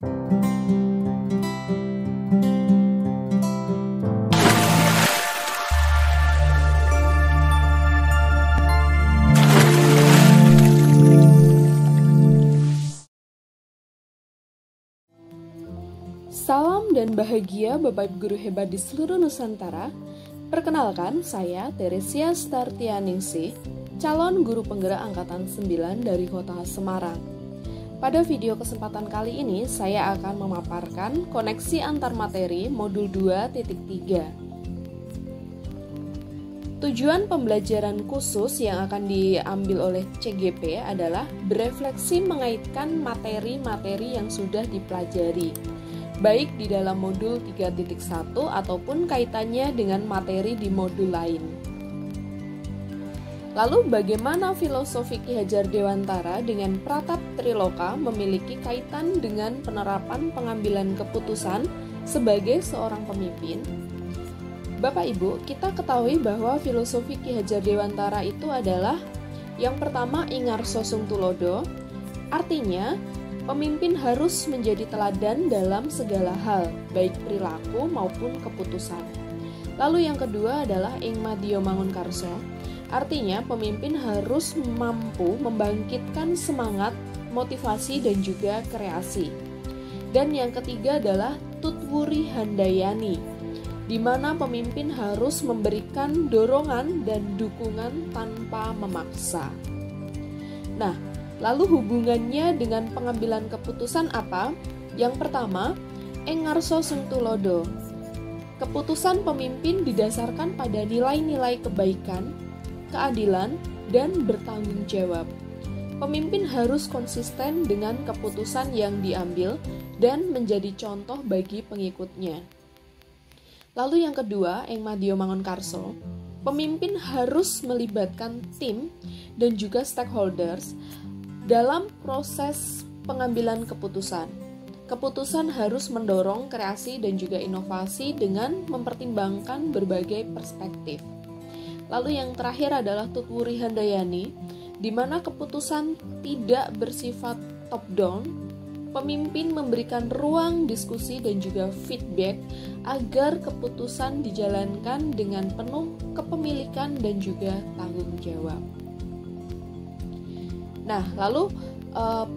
Salam dan bahagia Bapak Ibu Guru hebat di seluruh Nusantara. Perkenalkan, saya Teresia Startianingsih, calon guru penggerak Angkatan 9 dari Kota Semarang. Pada video kesempatan kali ini, saya akan memaparkan koneksi antar materi modul 2.3. Tujuan pembelajaran khusus yang akan diambil oleh CGP adalah berefleksi mengaitkan materi-materi yang sudah dipelajari, baik di dalam modul 3.1 ataupun kaitannya dengan materi di modul lain. Lalu bagaimana filosofi Ki Hajar Dewantara dengan Pratap Triloka memiliki kaitan dengan penerapan pengambilan keputusan sebagai seorang pemimpin? Bapak Ibu, kita ketahui bahwa filosofi Ki Hajar Dewantara itu adalah yang pertama Ingarso Sung Tulodo, artinya pemimpin harus menjadi teladan dalam segala hal, baik perilaku maupun keputusan. Lalu yang kedua adalah Ing Madya Mangunkarso, artinya pemimpin harus mampu membangkitkan semangat, motivasi, dan juga kreasi. Dan yang ketiga adalah Tutwuri Handayani, di mana pemimpin harus memberikan dorongan dan dukungan tanpa memaksa. Nah, lalu hubungannya dengan pengambilan keputusan apa? Yang pertama, Engarso Sung Tulodo. Keputusan pemimpin didasarkan pada nilai-nilai kebaikan, keadilan, dan bertanggung jawab. Pemimpin harus konsisten dengan keputusan yang diambil dan menjadi contoh bagi pengikutnya. Lalu yang kedua, Ing Madya Mangunkarso. Pemimpin harus melibatkan tim dan juga stakeholders dalam proses pengambilan keputusan. Keputusan harus mendorong kreasi dan juga inovasi dengan mempertimbangkan berbagai perspektif. Lalu yang terakhir adalah Tutwuri Handayani, di mana keputusan tidak bersifat top down. Pemimpin memberikan ruang diskusi dan juga feedback agar keputusan dijalankan dengan penuh kepemilikan dan juga tanggung jawab. Nah, lalu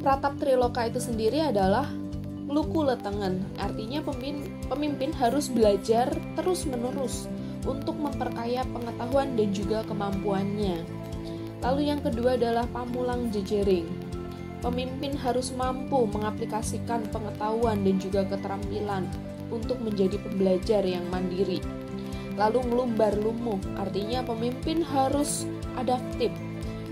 Pratap Triloka itu sendiri adalah luku letengen, artinya pemimpin harus belajar terus-menerus untuk memperkaya pengetahuan dan juga kemampuannya. Lalu yang kedua adalah Pamulang Jejering. Pemimpin harus mampu mengaplikasikan pengetahuan dan juga keterampilan untuk menjadi pembelajar yang mandiri. Lalu Ngelumbar Lumuh, artinya pemimpin harus adaptif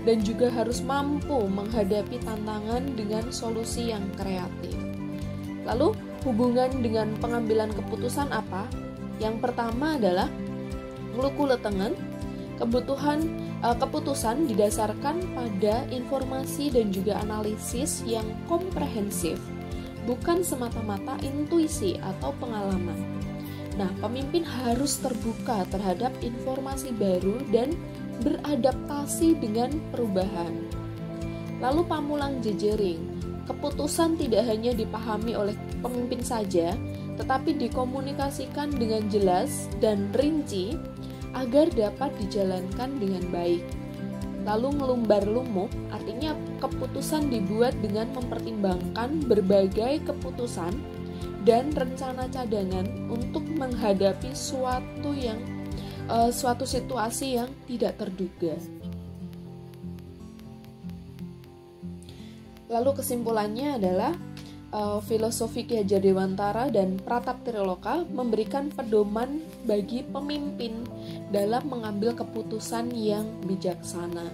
dan juga harus mampu menghadapi tantangan dengan solusi yang kreatif. Lalu hubungan dengan pengambilan keputusan apa? Yang pertama adalah ngluku letengen. Keputusan didasarkan pada informasi dan juga analisis yang komprehensif, bukan semata-mata intuisi atau pengalaman. Nah, pemimpin harus terbuka terhadap informasi baru dan beradaptasi dengan perubahan. Lalu Pamulang Jejering, keputusan tidak hanya dipahami oleh pemimpin saja, tetapi dikomunikasikan dengan jelas dan rinci agar dapat dijalankan dengan baik. Lalu Ngelumbar Lumuh, artinya keputusan dibuat dengan mempertimbangkan berbagai keputusan dan rencana cadangan untuk menghadapi suatu situasi yang tidak terduga. Lalu kesimpulannya adalah filosofi Ki Hajar Dewantara dan Pratap Triloka memberikan pedoman bagi pemimpin dalam mengambil keputusan yang bijaksana,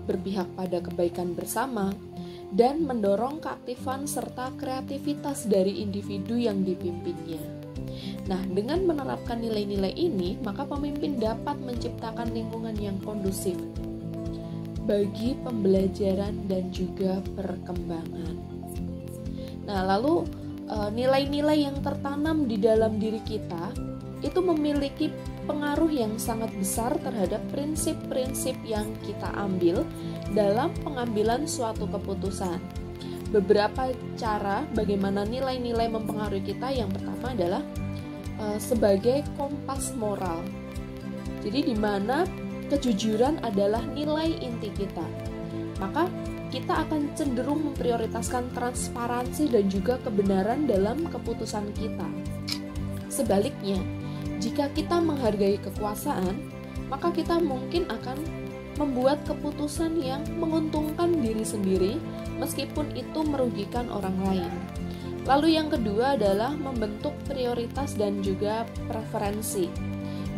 berpihak pada kebaikan bersama, dan mendorong keaktifan serta kreativitas dari individu yang dipimpinnya. Nah, dengan menerapkan nilai-nilai ini, maka pemimpin dapat menciptakan lingkungan yang kondusif bagi pembelajaran dan juga perkembangan. Nah, lalu nilai-nilai yang tertanam di dalam diri kita itu memiliki pengaruh yang sangat besar terhadap prinsip-prinsip yang kita ambil dalam pengambilan suatu keputusan. beberapa cara bagaimana nilai-nilai mempengaruhi kita. Yang pertama adalah sebagai kompas moral. Jadi di mana kejujuran adalah nilai inti kita, maka kita akan cenderung memprioritaskan transparansi dan juga kebenaran dalam keputusan kita. Sebaliknya, jika kita menghargai kekuasaan, maka kita mungkin akan membuat keputusan yang menguntungkan diri sendiri meskipun itu merugikan orang lain. Lalu yang kedua adalah membentuk prioritas dan juga preferensi,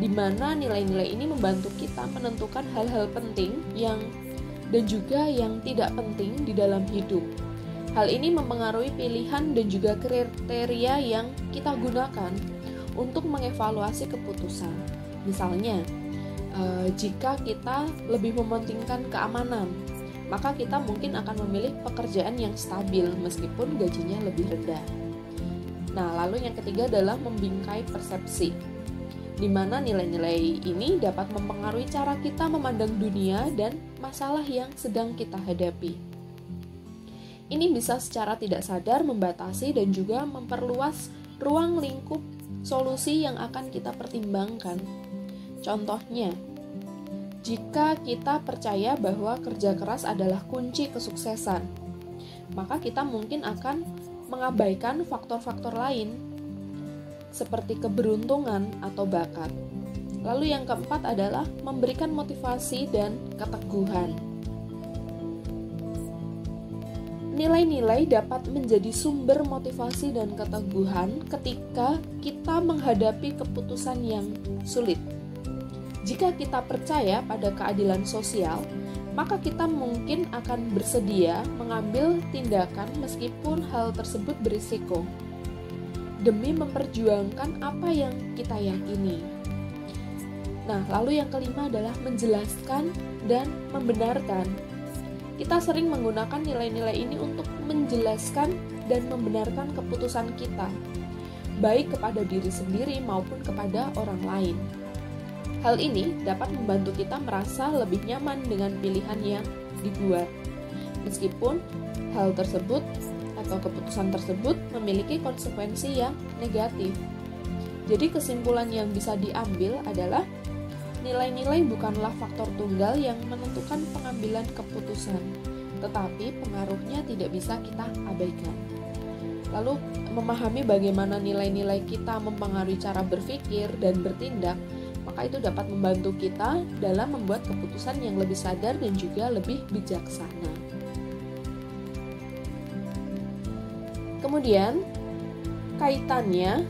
di mana nilai-nilai ini membantu kita menentukan hal-hal penting dan juga yang tidak penting di dalam hidup. Hal ini mempengaruhi pilihan dan juga kriteria yang kita gunakan untuk mengevaluasi keputusan. Misalnya, jika kita lebih mementingkan keamanan, maka kita mungkin akan memilih pekerjaan yang stabil meskipun gajinya lebih rendah. Nah, lalu yang ketiga adalah membingkai persepsi, di mana nilai-nilai ini dapat mempengaruhi cara kita memandang dunia dan masalah yang sedang kita hadapi. Ini bisa secara tidak sadar membatasi dan juga memperluas ruang lingkup solusi yang akan kita pertimbangkan. Contohnya, jika kita percaya bahwa kerja keras adalah kunci kesuksesan, maka kita mungkin akan mengabaikan faktor-faktor lain seperti keberuntungan atau bakat. Lalu yang keempat adalah memberikan motivasi dan keteguhan. Nilai-nilai dapat menjadi sumber motivasi dan keteguhan ketika kita menghadapi keputusan yang sulit. Jika kita percaya pada keadilan sosial, maka kita mungkin akan bersedia mengambil tindakan meskipun hal tersebut berisiko, demi memperjuangkan apa yang kita yakini. Nah, lalu yang kelima adalah menjelaskan dan membenarkan. Kita sering menggunakan nilai-nilai ini untuk menjelaskan dan membenarkan keputusan kita, baik kepada diri sendiri maupun kepada orang lain. Hal ini dapat membantu kita merasa lebih nyaman dengan pilihan yang dibuat, meskipun hal tersebut atau keputusan tersebut memiliki konsekuensi yang negatif. Jadi kesimpulan yang bisa diambil adalah nilai-nilai bukanlah faktor tunggal yang menentukan pengambilan keputusan, tetapi pengaruhnya tidak bisa kita abaikan. Lalu memahami bagaimana nilai-nilai kita mempengaruhi cara berpikir dan bertindak, maka itu dapat membantu kita dalam membuat keputusan yang lebih sadar dan juga lebih bijaksana. Kemudian, kaitannya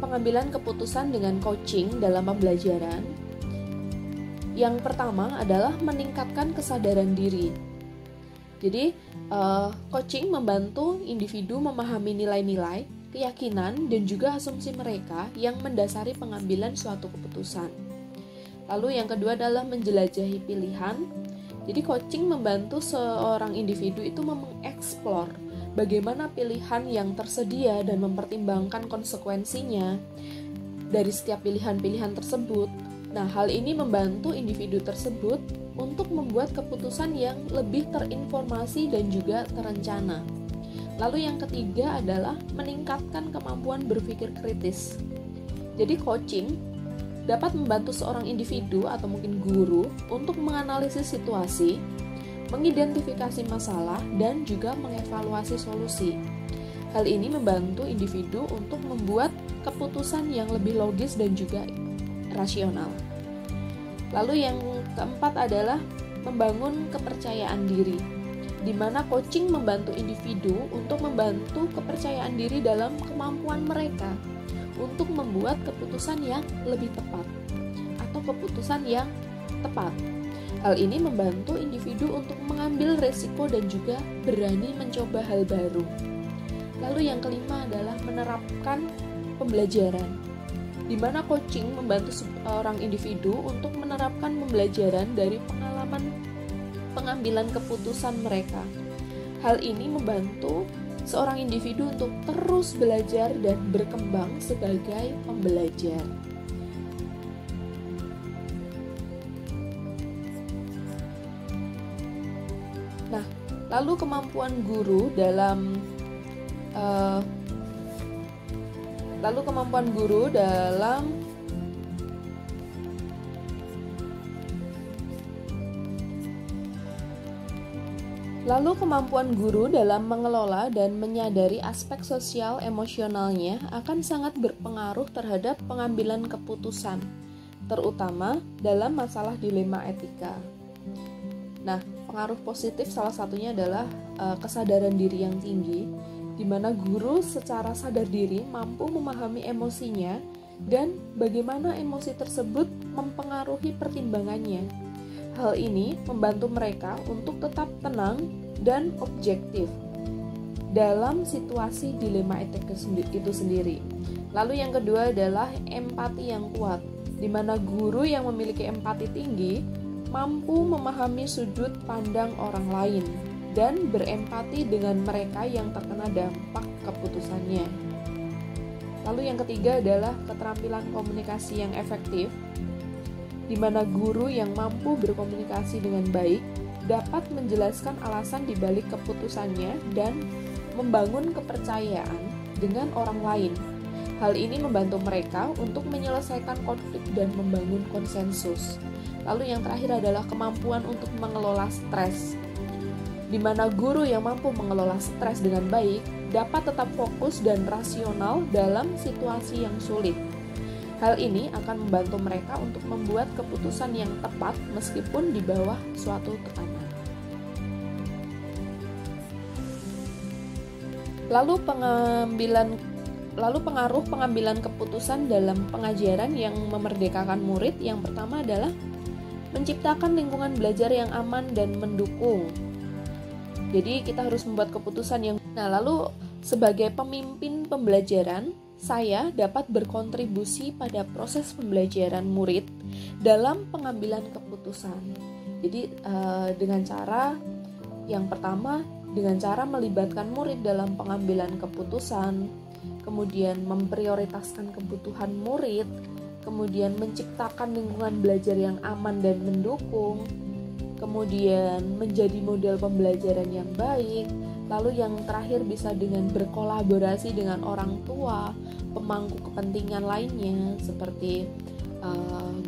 pengambilan keputusan dengan coaching dalam pembelajaran. Yang pertama adalah meningkatkan kesadaran diri. Jadi, coaching membantu individu memahami nilai-nilai, keyakinan, dan juga asumsi mereka yang mendasari pengambilan suatu keputusan. Lalu yang kedua adalah menjelajahi pilihan. Jadi, coaching membantu seorang individu itu mengeksplor bagaimana pilihan yang tersedia dan mempertimbangkan konsekuensinya dari setiap pilihan-pilihan tersebut. Nah, hal ini membantu individu tersebut untuk membuat keputusan yang lebih terinformasi dan juga terencana. Lalu yang ketiga adalah meningkatkan kemampuan berpikir kritis. Jadi coaching dapat membantu seorang individu atau mungkin guru untuk menganalisis situasi, mengidentifikasi masalah, dan juga mengevaluasi solusi. Hal ini membantu individu untuk membuat keputusan yang lebih logis dan juga rasional. Lalu yang keempat adalah membangun kepercayaan diri, di mana coaching membantu individu untuk membantu kepercayaan diri dalam kemampuan mereka untuk membuat keputusan yang lebih tepat atau keputusan yang tepat. Hal ini membantu individu untuk mengambil resiko dan juga berani mencoba hal baru. Lalu yang kelima adalah menerapkan pembelajaran, di mana coaching membantu seorang individu untuk menerapkan pembelajaran dari pengalaman pengambilan keputusan mereka. Hal ini membantu seorang individu untuk terus belajar dan berkembang sebagai pembelajar. Nah, Lalu kemampuan guru dalam mengelola dan menyadari aspek sosial emosionalnya akan sangat berpengaruh terhadap pengambilan keputusan, terutama dalam masalah dilema etika. Nah, pengaruh positif salah satunya adalah kesadaran diri yang tinggi, di mana guru secara sadar diri mampu memahami emosinya dan bagaimana emosi tersebut mempengaruhi pertimbangannya. Hal ini membantu mereka untuk tetap tenang dan objektif dalam situasi dilema etika itu sendiri. Lalu yang kedua adalah empati yang kuat, di mana guru yang memiliki empati tinggi mampu memahami sudut pandang orang lain dan berempati dengan mereka yang terkena dampak keputusannya. Lalu yang ketiga adalah keterampilan komunikasi yang efektif, di mana guru yang mampu berkomunikasi dengan baik dapat menjelaskan alasan dibalik keputusannya dan membangun kepercayaan dengan orang lain. Hal ini membantu mereka untuk menyelesaikan konflik dan membangun konsensus. Lalu yang terakhir adalah kemampuan untuk mengelola stres, di mana guru yang mampu mengelola stres dengan baik dapat tetap fokus dan rasional dalam situasi yang sulit. Hal ini akan membantu mereka untuk membuat keputusan yang tepat meskipun di bawah suatu tekanan. Lalu pengaruh pengambilan keputusan dalam pengajaran yang memerdekakan murid. Yang pertama adalah menciptakan lingkungan belajar yang aman dan mendukung. Jadi kita harus membuat keputusan yang... Nah, lalu sebagai pemimpin pembelajaran, saya dapat berkontribusi pada proses pembelajaran murid dalam pengambilan keputusan. Jadi dengan cara yang pertama, dengan cara melibatkan murid dalam pengambilan keputusan, kemudian memprioritaskan kebutuhan murid, kemudian menciptakan lingkungan belajar yang aman dan mendukung, kemudian menjadi model pembelajaran yang baik. Lalu yang terakhir bisa dengan berkolaborasi dengan orang tua, pemangku kepentingan lainnya seperti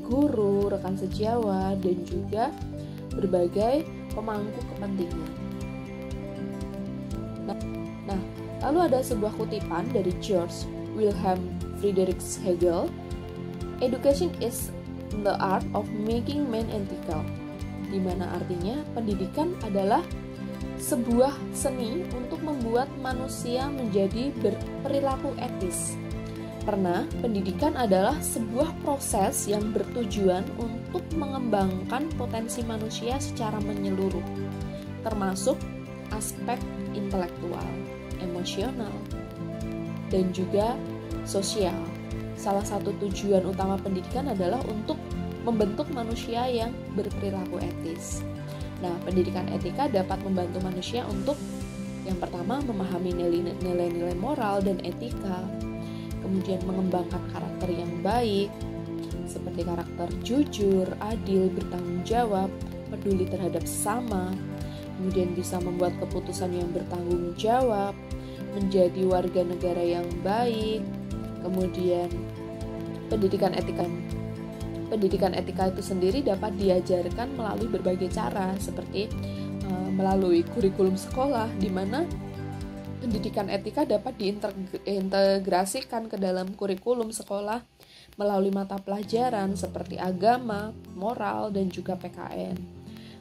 guru, rekan sejawat, dan juga berbagai pemangku kepentingan. Nah, lalu ada sebuah kutipan dari George Wilhelm Friedrich Hegel, "Education is the art of making men ethical", di mana artinya pendidikan adalah sebuah seni untuk membuat manusia menjadi berperilaku etis. Karena pendidikan adalah sebuah proses yang bertujuan untuk mengembangkan potensi manusia secara menyeluruh, termasuk aspek intelektual, emosional, dan juga sosial. Salah satu tujuan utama pendidikan adalah untuk membentuk manusia yang berperilaku etis. Nah, pendidikan etika dapat membantu manusia untuk yang pertama memahami nilai-nilai moral dan etika, kemudian mengembangkan karakter yang baik, seperti karakter jujur, adil, bertanggung jawab, peduli terhadap sesama, kemudian bisa membuat keputusan yang bertanggung jawab, menjadi warga negara yang baik, kemudian pendidikan etika itu sendiri dapat diajarkan melalui berbagai cara, seperti melalui kurikulum sekolah, di mana pendidikan etika dapat diintegrasikan ke dalam kurikulum sekolah melalui mata pelajaran seperti agama, moral, dan juga PKN.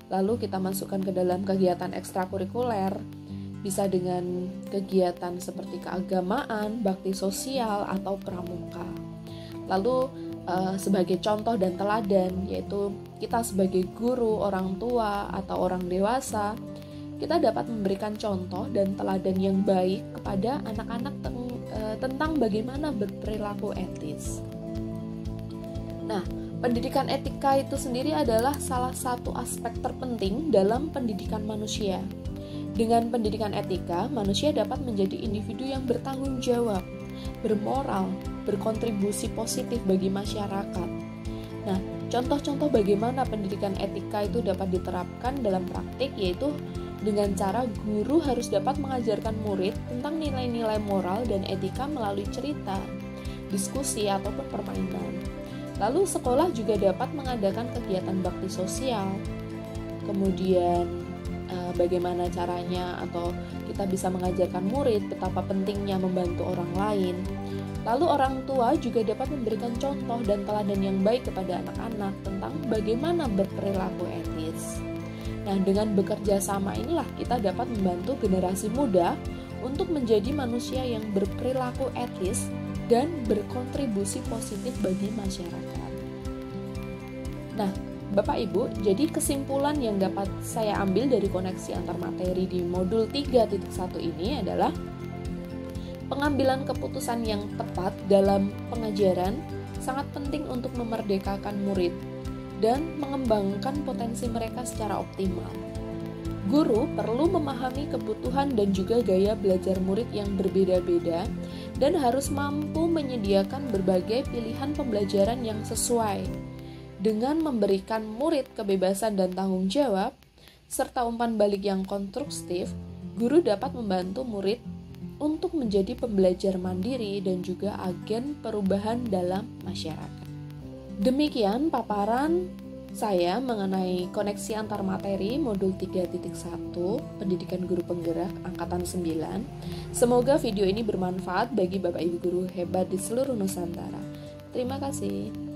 Lalu kita masukkan ke dalam kegiatan ekstrakurikuler, bisa dengan kegiatan seperti keagamaan, bakti sosial, atau pramuka. Lalu sebagai contoh dan teladan, yaitu kita sebagai guru, orang tua, atau orang dewasa, kita dapat memberikan contoh dan teladan yang baik kepada anak-anak tentang bagaimana berperilaku etis. Nah, pendidikan etika itu sendiri adalah salah satu aspek terpenting dalam pendidikan manusia. Dengan pendidikan etika, manusia dapat menjadi individu yang bertanggung jawab, bermoral, berkontribusi positif bagi masyarakat. Nah, contoh-contoh bagaimana pendidikan etika itu dapat diterapkan dalam praktik yaitu dengan cara guru harus dapat mengajarkan murid tentang nilai-nilai moral dan etika melalui cerita, diskusi, ataupun permainan. Lalu sekolah juga dapat mengadakan kegiatan bakti sosial. Kemudian bagaimana caranya atau kita bisa mengajarkan murid betapa pentingnya membantu orang lain. Lalu orang tua juga dapat memberikan contoh dan teladan yang baik kepada anak-anak tentang bagaimana berperilaku etis. Nah, dengan bekerja sama inilah kita dapat membantu generasi muda untuk menjadi manusia yang berperilaku etis dan berkontribusi positif bagi masyarakat. Nah, Bapak Ibu, jadi kesimpulan yang dapat saya ambil dari koneksi antar materi di modul 3.1 ini adalah pengambilan keputusan yang tepat dalam pengajaran sangat penting untuk memerdekakan murid dan mengembangkan potensi mereka secara optimal. Guru perlu memahami kebutuhan dan juga gaya belajar murid yang berbeda-beda dan harus mampu menyediakan berbagai pilihan pembelajaran yang sesuai. Dengan memberikan murid kebebasan dan tanggung jawab, serta umpan balik yang konstruktif, guru dapat membantu murid untuk menjadi pembelajar mandiri dan juga agen perubahan dalam masyarakat. Demikian paparan saya mengenai koneksi antar materi modul 3.1 Pendidikan Guru Penggerak Angkatan 9. Semoga video ini bermanfaat bagi Bapak Ibu guru hebat di seluruh Nusantara. Terima kasih.